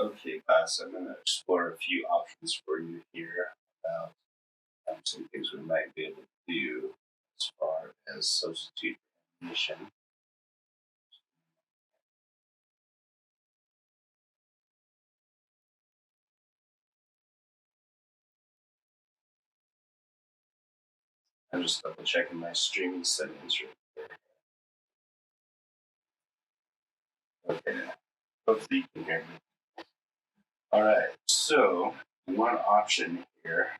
Okay, class, I'm going to explore a few options for you here about some things we might be able to do as far as substitute animation. I'm just double checking my streaming settings real quick. Okay, hopefully you can hear me. All right, so one option here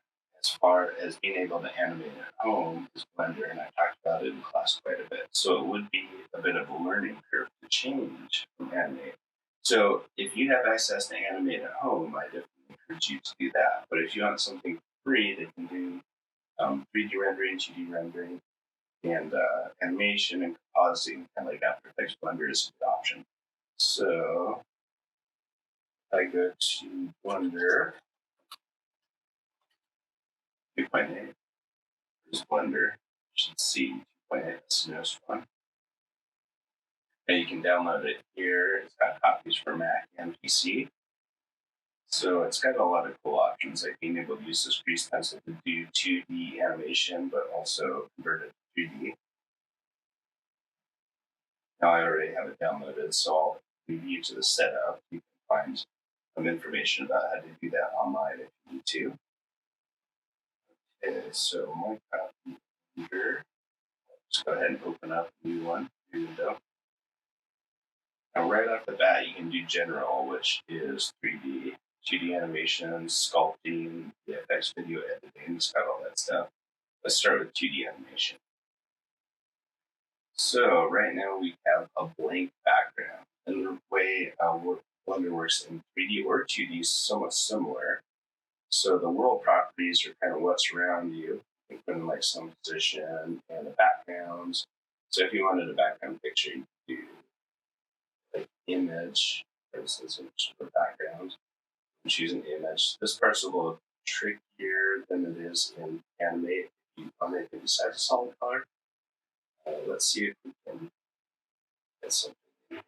as far as being able to animate at home is Blender, and I talked about it in class quite a bit. So it would be a bit of a learning curve to change from animate. So if you have access to animate at home, I definitely encourage you to do that. But if you want something free that can do 3D rendering, 2D rendering, and animation and compositing, kind of like After Effects, Blender is a good option. So I go to Blender 2.8. There's Blender. You should see 2.8. That's the newest one. And you can download it here. It's got copies for Mac and PC. So it's got a lot of cool options, like being able to use this grease pencil to do 2D animation, but also convert it to 3D. Now I already have it downloaded, so I'll leave you to the setup. You can find some information about how to do that online if you need to. Okay, so my copy here. Just go ahead and open up a new one, new window. Now, right off the bat, you can do general, which is 3D, 2D animation, sculpting, VFX video editing, it's got all that stuff. Let's start with 2D animation. So right now we have a blank background, and the way Blender works in 3D or 2D is somewhat similar. So the world properties are kind of what's around you. You can put in like some position and the backgrounds. So if you wanted a background picture, you could do like image, for instance, image for background. And choose an image. This part's a little trickier than it is in Animate. If you want to decide a solid color, let's see if we can get something in here.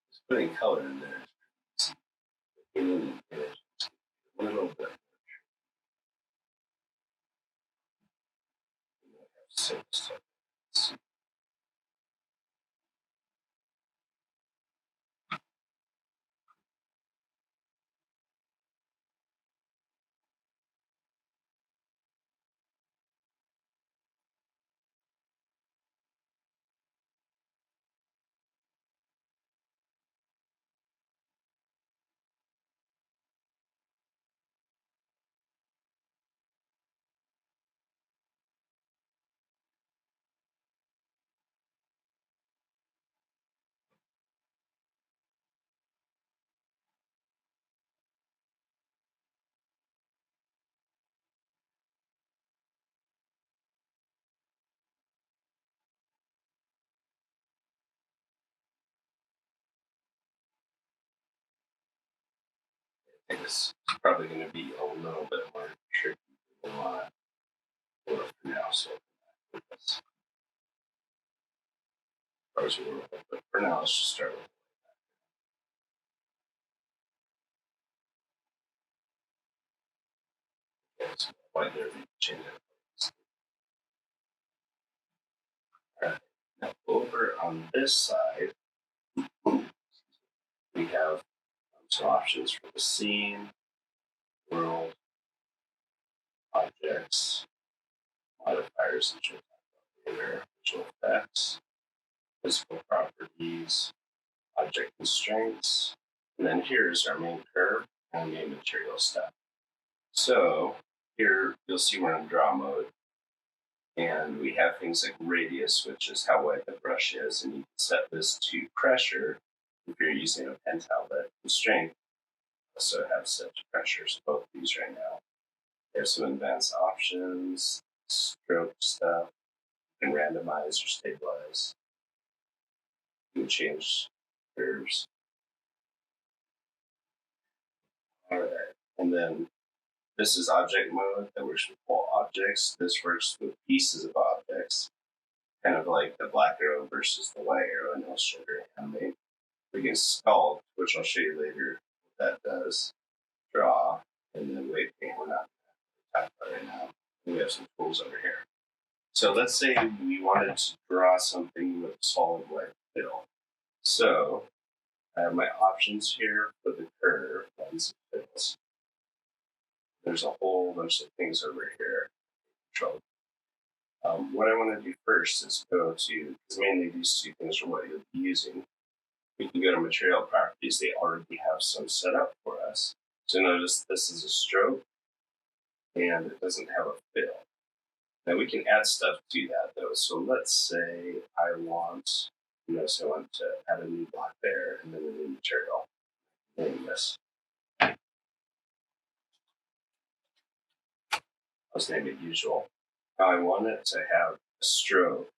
Just putting color in there. In an image, a little bit. Six. I think this is probably going to be a little bit more tricky than what I for now. So that's as a little bit. But for now, let's just start with. Okay, so white there, we can change it. All right. Now over on this side, we have some options for the scene, world, objects, modifiers, and later, visual effects, physical properties, object constraints, and then here's our main curve and main material step. So here you'll see we're in draw mode. And we have things like radius, which is how wide the brush is, and you can set this to pressure if you're using a pen tablet. And strength also have such pressures, both these right now. There's some advanced options, stroke stuff, you can randomize or stabilize. You can change curves. All right, and then this is object mode that works with all objects. This works with pieces of objects, kind of like the black arrow versus the white arrow in Illustrator Animate. We can sculpt, which I'll show you later what that does. Draw, and then weight paint. We're not going to talk about right now. We have some tools over here. So let's say we wanted to draw something with solid white fill. So I have my options here for the curve, lens and fills. There's a whole bunch of things over here. Control. What I want to do first is go to, because mainly these two things are what you'll be using. We can go to material properties. They already have some set up for us. So notice this is a stroke and it doesn't have a fill. Now we can add stuff to that though. So let's say I want, so I want to add a new block there and then a new material. Name this. Let's name it usual. Now I want it to have a stroke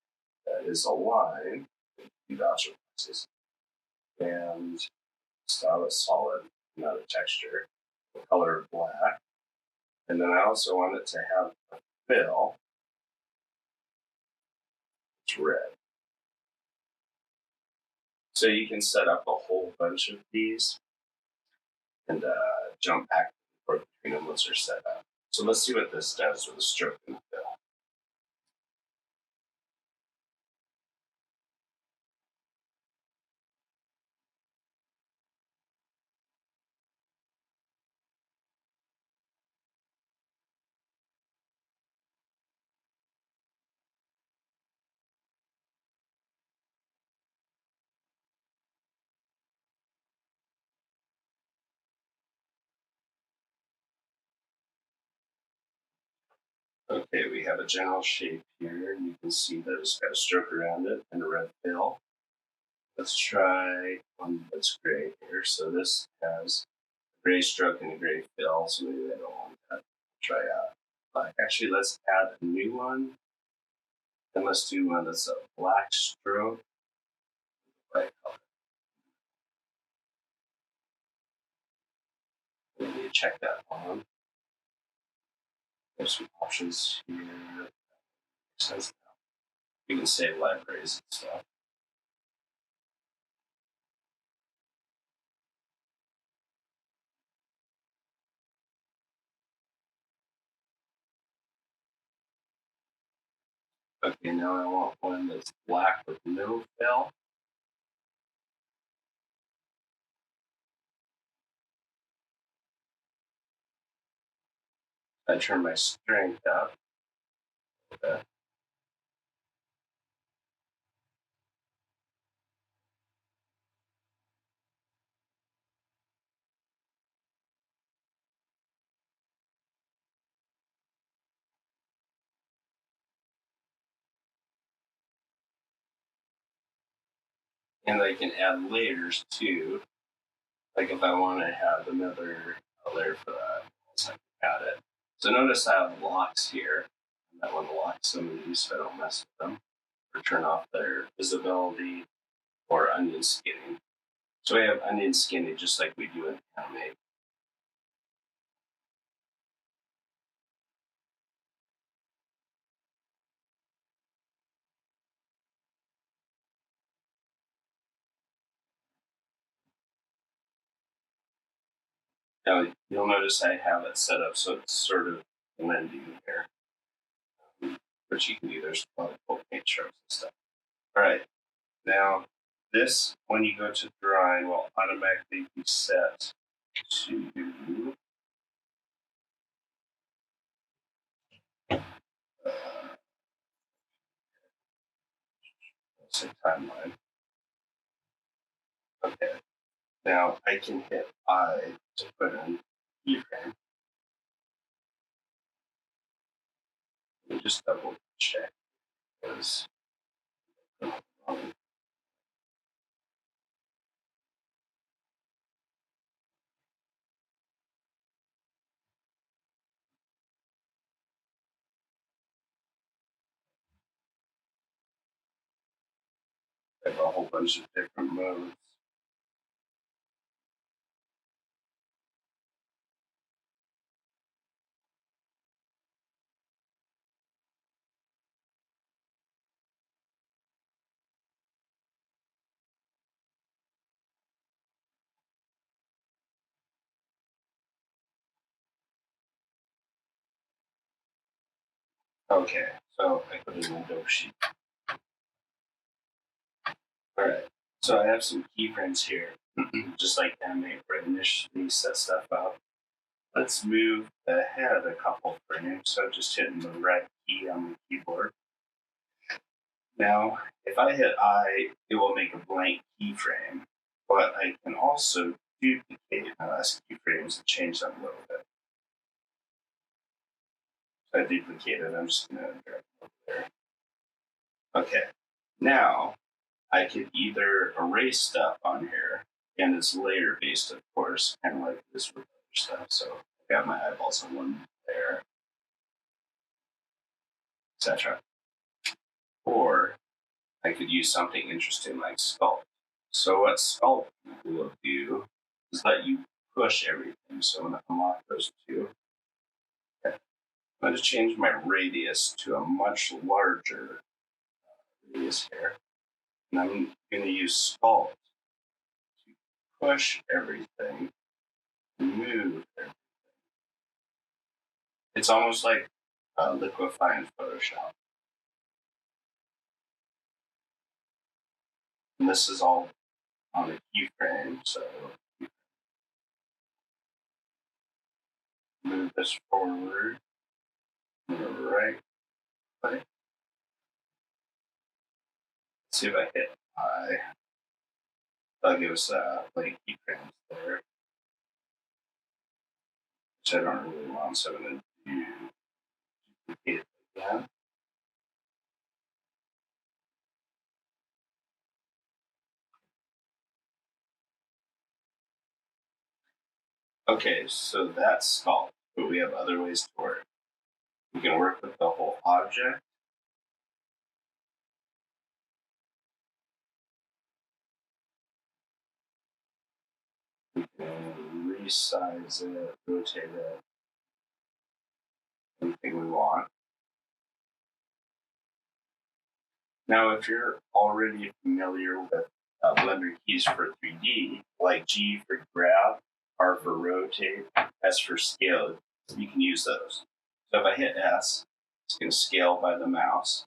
that is aligned with the object classes and style is solid, not a texture. The color black. And then I also want it to have a fill. It's red. So you can set up a whole bunch of these and jump back and forth between them once they're set up. So let's see what this does with a stroke and a fill. Okay, we have a general shape here, and you can see that it's got a stroke around it and a red fill. Let's try one that's gray here. So this has a gray stroke and a gray fill, so maybe I don't want that. Try black. Actually, let's add a new one. And let's do one that's a black stroke, white color. Let me check that one. There's some options here. Makes sense now. You can save libraries and stuff. Okay, now I want one that's black with no fill. I turn my strength up. Okay. And I can add layers too. Like if I want to have another layer for that, so I can add it. So notice I have locks here. And I want to lock some of these so I don't mess with them. Or turn off their visibility or onion skinning. So we have onion skinning just like we do in Animate. Now you'll notice I have it set up so it's sort of blending here. Which you can do, there's a lot of cool paint strokes and stuff. All right, now this, when you go to drawing, will automatically be set to say timeline. Okay, now I can hit I to put in keyframe. me just double check because I have a whole bunch of different modes. Okay, so I put it in the dope sheet. Alright, so I have some keyframes here, just like animate for initially set stuff up. Let's move ahead a couple frames, so just hitting the right key on the keyboard. Now, if I hit I, it will make a blank keyframe, but I can also duplicate my last keyframes and change them a little bit. So I duplicated, I'm just going to drag it over there. Okay, now I could either erase stuff on here, and it's layer based, of course, kind of like this with other stuff. So I got my eyeballs on one there, etc. Or I could use something interesting like sculpt. So what sculpt will do is let you push everything. So I'm going to unlock those two. Okay. I'm going to change my radius to a much larger radius here. And I'm going to use sculpt to push everything, move everything. It's almost like Liquify in Photoshop. And this is all on a keyframe, so move this forward, move right click. Let's see if I hit I. That'll give us blank keyframes there, which I don't really want, so I'm going to duplicate it again. Okay, so that's sculpt, but we have other ways to work. We can work with the whole object. We can resize it, rotate it, anything we want. Now, if you're already familiar with Blender keys for 3D, like G for grab, R for rotate, S for scale, you can use those. So if I hit S, it's going to scale by the mouse.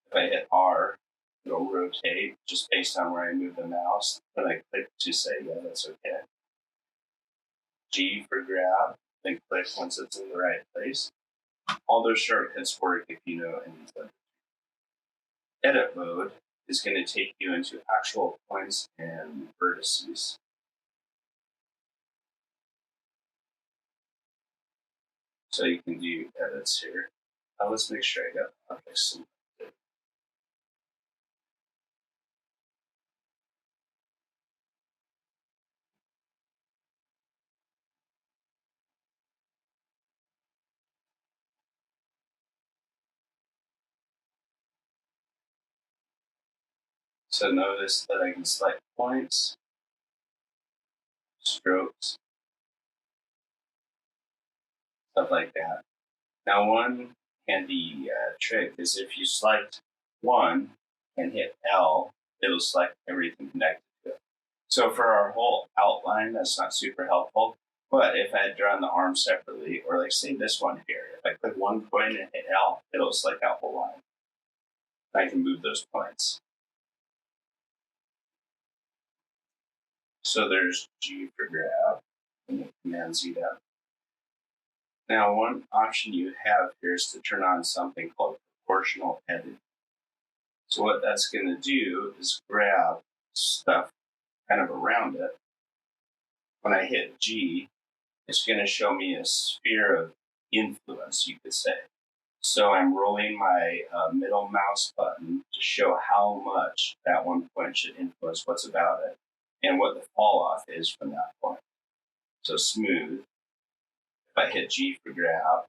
If I hit R, it'll rotate just based on where I move the mouse. Then I click to say, yeah, that's okay. G for grab, then click once it's in the right place. All those shortcuts work if you know any of them. Edit mode is going to take you into actual points and vertices. So you can do edits here. Now let's make sure I got the objects selected. So notice that I can select points, strokes, stuff like that. Now one handy trick is if you select one and hit L, it'll select everything connected to it. So for our whole outline, that's not super helpful. But if I had drawn the arm separately, or like say this one here, if I click one point and hit L, it'll select that whole line. I can move those points. So there's G for grab and Command Z down. Now, one option you have here is to turn on something called proportional editing. So what that's going to do is grab stuff kind of around it. When I hit G, it's going to show me a sphere of influence, you could say. So I'm rolling my middle mouse button to show how much that one point should influence what's about it and what the fall off is from that point. So smooth. If I hit G for grab,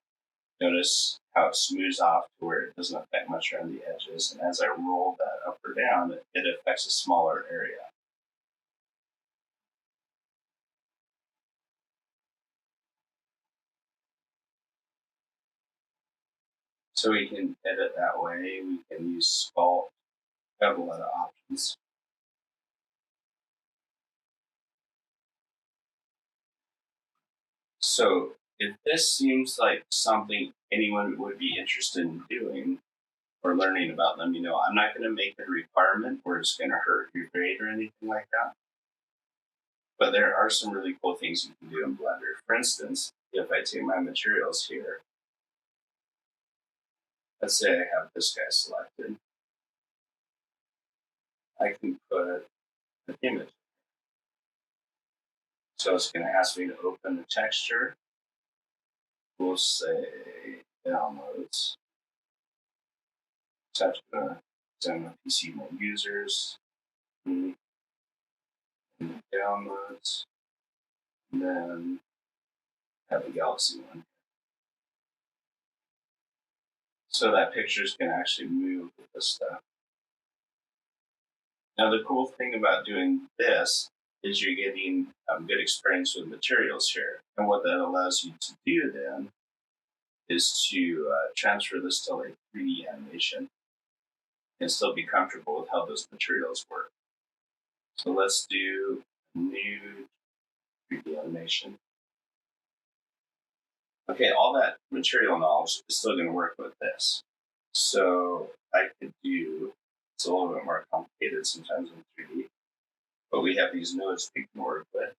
notice how it smooths off to where it doesn't affect much around the edges. And as I roll that up or down, it affects a smaller area. So we can edit that way. We can use sculpt. We have a lot of options. So if this seems like something anyone would be interested in doing or learning about, let me know. I'm not going to make it a requirement where it's going to hurt your grade or anything like that. But there are some really cool things you can do in Blender. For instance, if I take my materials here, let's say I have this guy selected, I can put an image. So it's going to ask me to open the texture. We'll say downloads. So I'm going to send my PC my users, and the downloads, and then have a Galaxy one. So that picture is going to actually move with this stuff. Now the cool thing about doing this is you're getting good experience with materials here. And what that allows you to do then is to transfer this to like 3D animation and still be comfortable with how those materials work. So let's do new 3D animation. Okay, all that material knowledge is still going to work with this. So I could do, it's a little bit more complicated sometimes in 3D, but we have these nodes we can work with.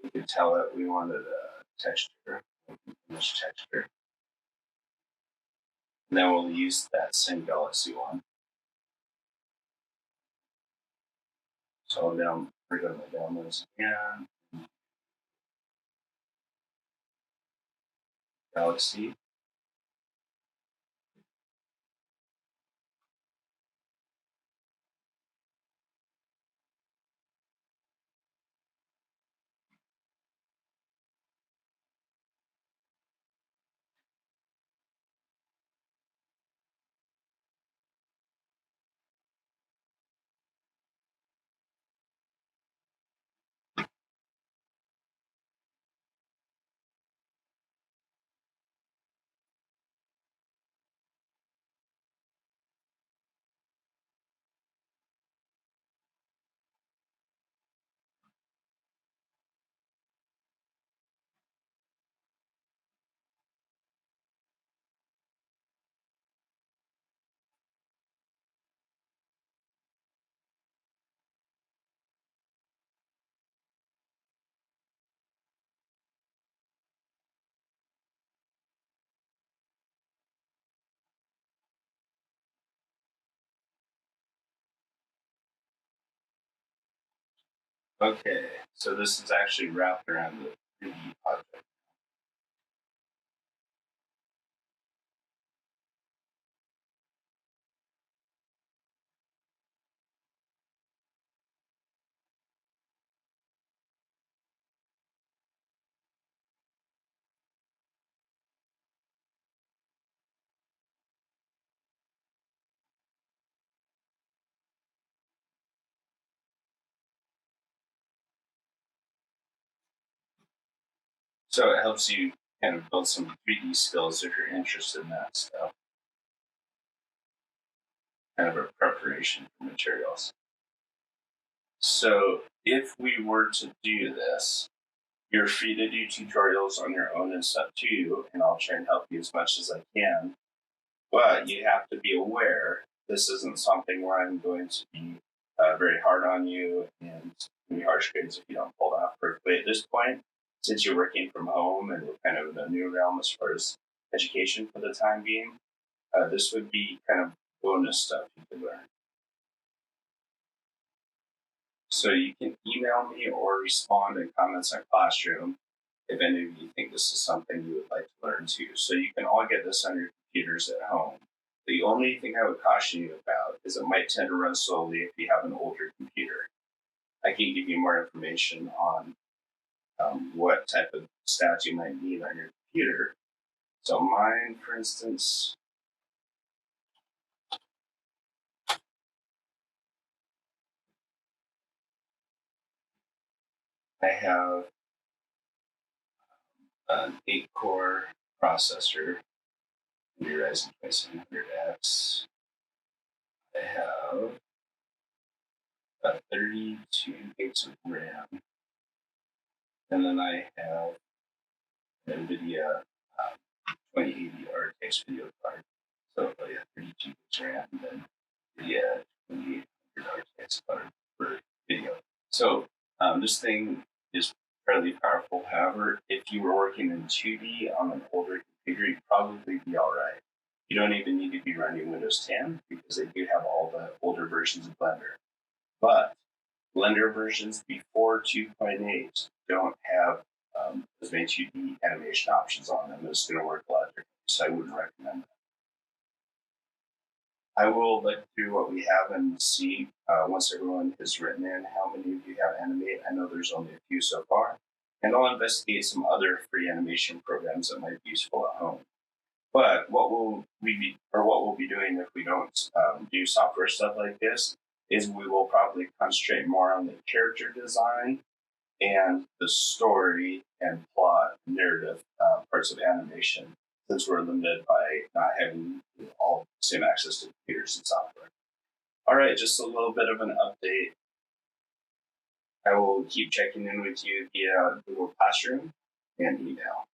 We could tell it we wanted a texture, image texture. And then we'll use that same Galaxy one. So now we're going to downloads again. Galaxy. Okay, so this is actually wrapped around the 3D object. So it helps you kind of build some 3D skills if you're interested in that stuff. Kind of a preparation for materials. So if we were to do this, you're free to do tutorials on your own and stuff too, and I'll try and help you as much as I can. But you have to be aware this isn't something where I'm going to be very hard on you and be harsh grades if you don't pull it off perfectly at this point. since you're working from home and we're kind of in a new realm as far as education for the time being, this would be kind of bonus stuff you could learn. So you can email me or respond in comments on Classroom if any of you think this is something you would like to learn too. So you can all get this on your computers at home. The only thing I would caution you about is it might tend to run slowly if you have an older computer. I can give you more information on what type of stats you might need on your computer. So mine, for instance, I have an 8-core processor, the Ryzen 2700X. I have about 32 gigs of RAM, and then I have an NVIDIA 2080 RTX video card. So yeah, 32 gigs RAM, and then NVIDIA 2800 RTX card for video. So this thing is fairly powerful. However, if you were working in 2D on an older computer, you'd probably be all right. You don't even need to be running Windows 10 because they do have all the older versions of Blender. But Blender versions before 2.8 don't have as many 2D animation options on them. It's going to work a lot differently, so I wouldn't recommend that. I will look through what we have and see once everyone has written in how many of you have Animate. I know there's only a few so far. And I'll investigate some other free animation programs that might be useful at home. But what we'll be doing if we don't do software stuff like this is we will probably concentrate more on the character design and the story and plot, narrative parts of animation, since we're limited by not having all the same access to computers and software. All right, just a little bit of an update. I will keep checking in with you via Google Classroom and email.